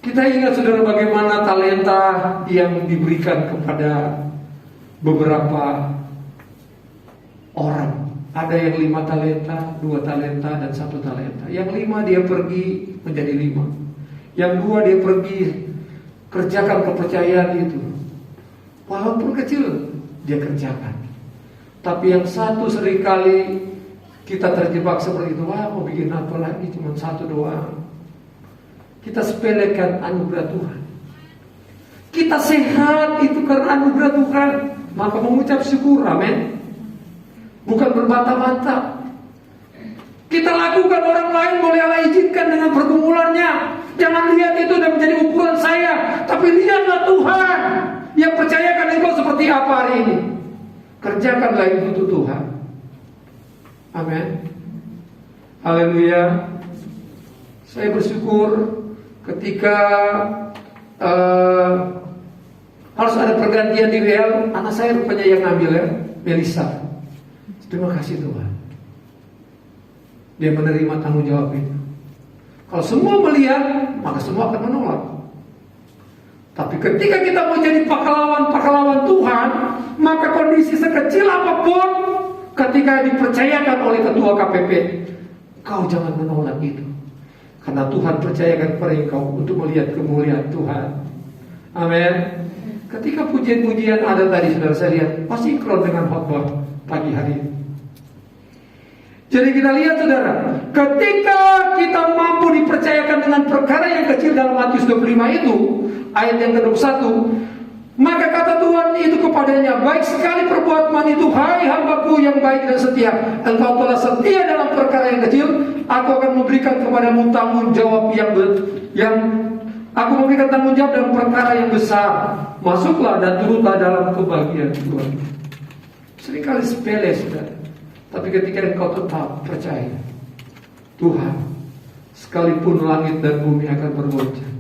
Kita ingat saudara bagaimana talenta yang diberikan kepada beberapa orang. Ada yang 5 talenta, 2 talenta, dan 1 talenta. Yang 5 dia pergi menjadi 5. Yang 2 dia pergi kerjakan kepercayaan itu. Walaupun kecil dia kerjakan. Tapi yang 1 seringkali kita terjebak seperti itu. Wah, mau bikin apa lagi, cuma 1 doang. Kita sepelekan anugerah Tuhan. Kita sehat itu karena anugerah Tuhan. Maka mengucap syukur, amin. Bukan berbantah-bantah. Kita lakukan, orang lain boleh Allah izinkan dengan pergumulannya. Jangan lihat itu dan menjadi ukuran saya, tapi lihatlah Tuhan yang percayakan engkau seperti apa hari ini. Kerjakanlah itu untuk Tuhan. Amin. Haleluya. Saya bersyukur ketika harus ada pergantian di WL. Anak saya rupanya yang ngambil ya, Melisa. Terima kasih Tuhan. Dia menerima tanggung jawab itu. Kalau semua melihat, maka semua akan menolak. Tapi ketika kita mau jadi pahlawan Tuhan, maka kondisi sekecil apapun, ketika dipercayakan oleh ketua KPP, kau jangan menolak itu. Karena Tuhan percayakan kepada engkau untuk melihat kemuliaan Tuhan. Amin. Ketika pujian-pujian ada tadi, saudara saya lihat, pasti sinkron dengan khotbah pagi hari ini. Jadi kita lihat saudara, ketika kita mampu dipercayakan dengan perkara yang kecil dalam Matius 25 itu, ayat yang ke-21, maka kata Tuhan itu kepadanya, baik sekali perbuatan itu, hai hambaku yang baik dan setia. Engkau telah setia dalam perkara yang kecil, aku akan memberikan kepadamu tanggung jawab aku memberikan tanggung jawab dalam perkara yang besar. Masuklah dan turutlah dalam kebahagiaan Tuhan. Seringkali sepele saudara, tapi ketika engkau tetap percaya, Tuhan, sekalipun langit dan bumi akan bergoncang,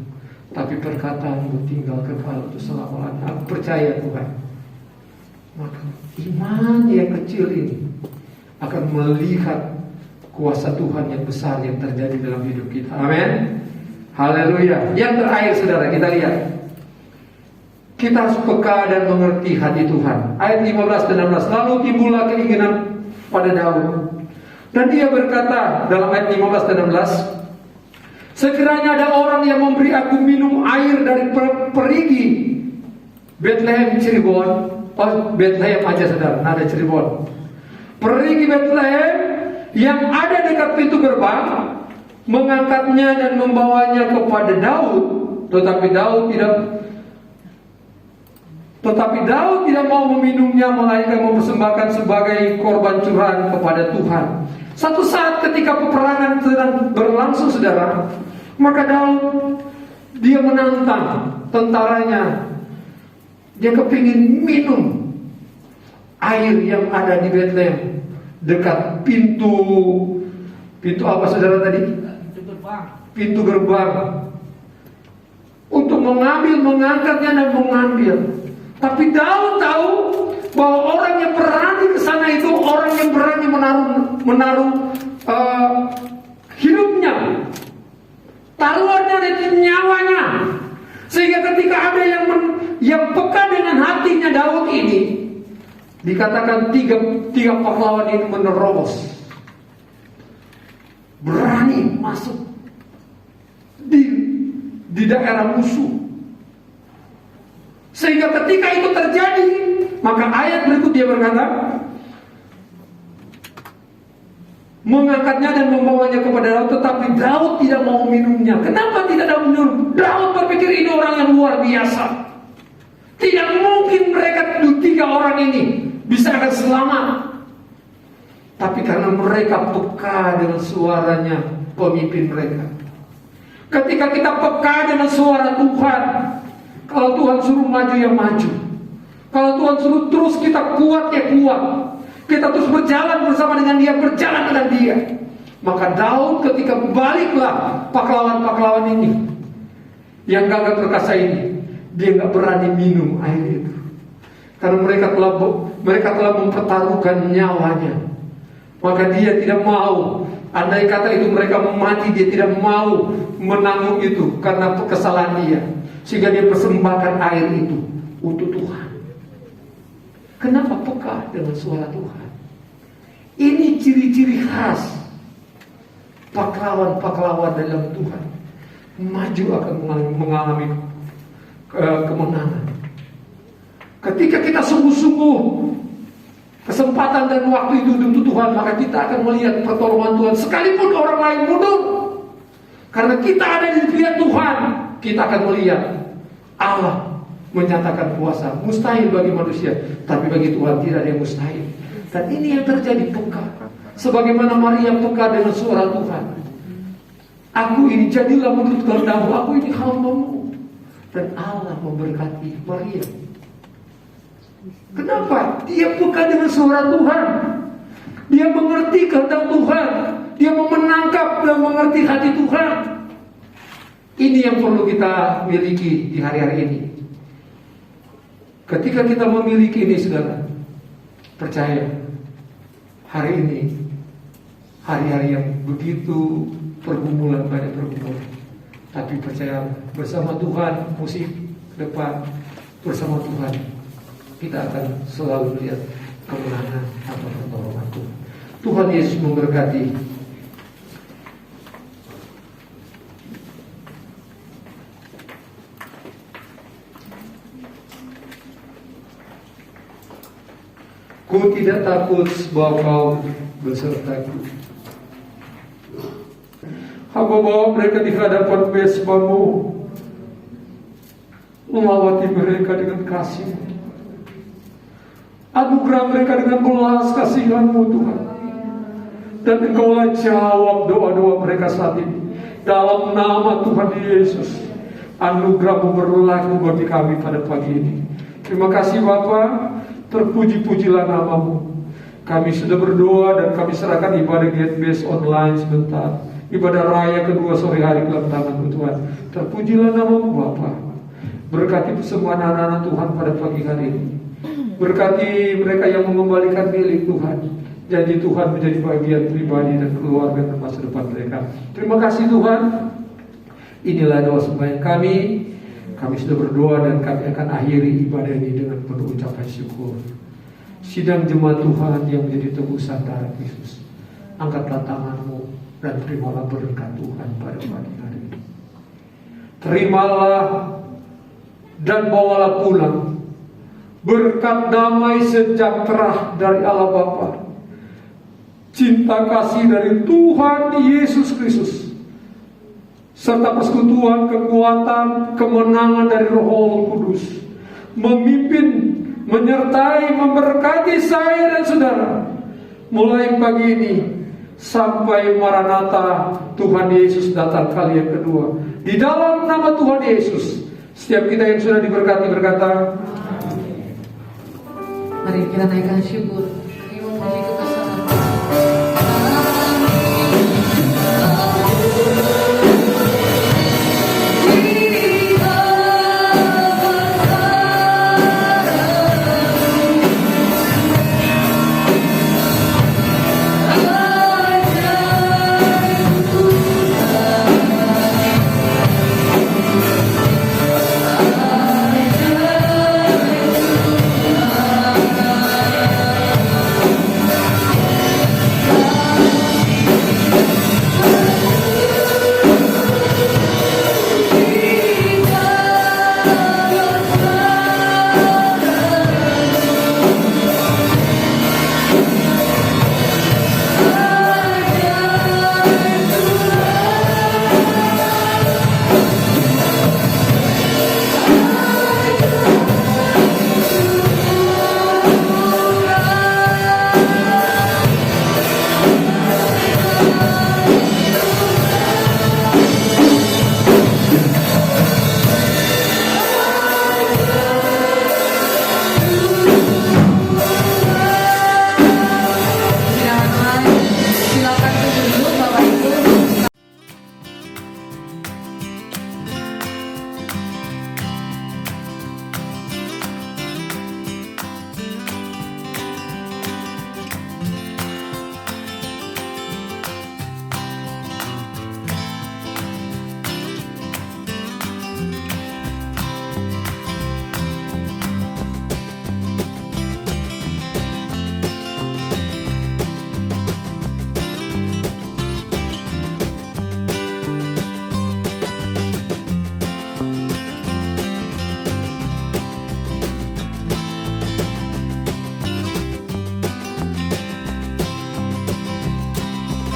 tapi perkataanmu tinggal kekal untuk selama-lamanya. Aku percaya Tuhan. Maka iman yang kecil ini akan melihat kuasa Tuhan yang besar yang terjadi dalam hidup kita. Amin. Haleluya. Yang terakhir saudara, kita lihat, kita harus peka dan mengerti hati Tuhan. Ayat 15 dan 16. Lalu timbullah keinginan pada Daud, dan dia berkata dalam ayat 15 dan 16, sekiranya ada orang yang memberi aku minum air dari perigi Bethlehem Cirebon. Bethlehem aja saudara, ada Cirebon. Perigi Bethlehem yang ada dekat pintu gerbang, mengangkatnya dan membawanya kepada Daud. Tetapi Daud tidak mau meminumnya, melainkan mempersembahkan sebagai korban curahan kepada Tuhan. Satu saat ketika peperangan sedang berlangsung saudara, maka Daud dia menantang tentaranya. Dia kepingin minum air yang ada di Bethlehem dekat pintu apa saudara tadi? Pintu gerbang. Untuk mengangkatnya dan mengambil. Tapi Daud tahu bahwa orang yang berani ke sana itu orang yang berani menaruh hidupnya, taruhannya dan nyawanya. Sehingga ketika ada yang peka dengan hatinya Daud ini, dikatakan tiga pahlawan ini menerobos, berani masuk di daerah musuh. Sehingga ketika itu terjadi, maka ayat berikut dia berkata, mengangkatnya dan membawanya kepada Daud, tetapi Daud tidak mau minumnya. Kenapa tidak Daud minum? Daud berpikir ini orang yang luar biasa. Tidak mungkin mereka 3 orang ini bisa akan selamat. Tapi karena mereka peka dengan suaranya pemimpin mereka. Ketika kita peka dengan suara Tuhan, kalau Tuhan suruh maju ya maju, kalau Tuhan suruh terus kita kuat ya kuat, kita terus berjalan bersama dengan Dia, berjalan dengan Dia. Maka Daud ketika baliklah pahlawan-pahlawan ini yang gagah perkasa ini, dia nggak berani minum air itu, karena mereka telah mempertaruhkan nyawanya. Maka dia tidak mau, andai kata itu mereka mati, dia tidak mau menanggung itu karena kesalahan dia. Sehingga dia persembahkan air itu untuk Tuhan. Kenapa peka dengan suara Tuhan? Ini ciri-ciri khas pahlawan-pahlawan dalam Tuhan. Maju akan mengalami kemenangan. Ketika kita sungguh-sungguh kesempatan dan waktu itu untuk Tuhan, maka kita akan melihat pertolongan Tuhan sekalipun orang lain mundur. Karena kita ada di pihak Tuhan, kita akan melihat Allah menyatakan kuasa. Mustahil bagi manusia, tapi bagi Tuhan tidak ada yang mustahil. Dan ini yang terjadi, peka. Sebagaimana Maria peka dengan suara Tuhan. Aku ini jadilah menurut kehendak-Mu, aku ini hamba-Mu. Dan Allah memberkati Maria. Kenapa? Dia peka dengan suara Tuhan. Dia mengerti kehendak Tuhan. Dia menangkap dan mengerti hati Tuhan. Ini yang perlu kita miliki di hari-hari ini. Ketika kita memiliki ini, saudara, percaya, hari ini hari-hari yang begitu pergumulan, banyak pergumulan. Tapi percaya, bersama Tuhan, musik ke depan, bersama Tuhan, kita akan selalu melihat kemenangan atau pertolongan Tuhan. Tuhan Yesus memberkati. Ku tidak takut sebab Kau besertaku. Hamba bawa mereka di hadapan mesbah-Mu, melawati mereka dengan kasih. Anugerah mereka dengan belas kasihan-Mu, Tuhan. Dan Engkaulah jawab doa-doa mereka saat ini. Dalam nama Tuhan Yesus, anugerah-Mu berlaku bagi kami pada pagi ini. Terima kasih Bapa. Terpuji-pujilah nama-Mu. Kami sudah berdoa dan kami serahkan ibadah Get Base online sebentar. Ibadah raya kedua sore hari dalam tangan-Mu Tuhan. Terpujilah nama-Mu Bapa. Berkati semua anak-anak Tuhan pada pagi hari ini. Berkati mereka yang mengembalikan milik Tuhan. Janji Tuhan menjadi bagian pribadi dan keluarga dan masa depan mereka. Terima kasih Tuhan. Inilah doa sembahyang kami. Kami sudah berdoa dan kami akan akhiri ibadah ini dengan penuh ucapan syukur. Sidang jemaat Tuhan yang menjadi tebusan darah Yesus, angkatlah tangan-Mu dan terimalah berkat Tuhan pada pagi hari ini. Terimalah dan bawalah pulang berkat damai sejahtera dari Allah Bapa, cinta kasih dari Tuhan Yesus Kristus, serta persekutuan, kekuatan, kemenangan dari Roh Kudus memimpin, menyertai, memberkati saya dan saudara mulai pagi ini sampai Maranatha Tuhan Yesus datang kali yang kedua. Di dalam nama Tuhan Yesus, setiap kita yang sudah diberkati berkata, mari kita naikkan syukur.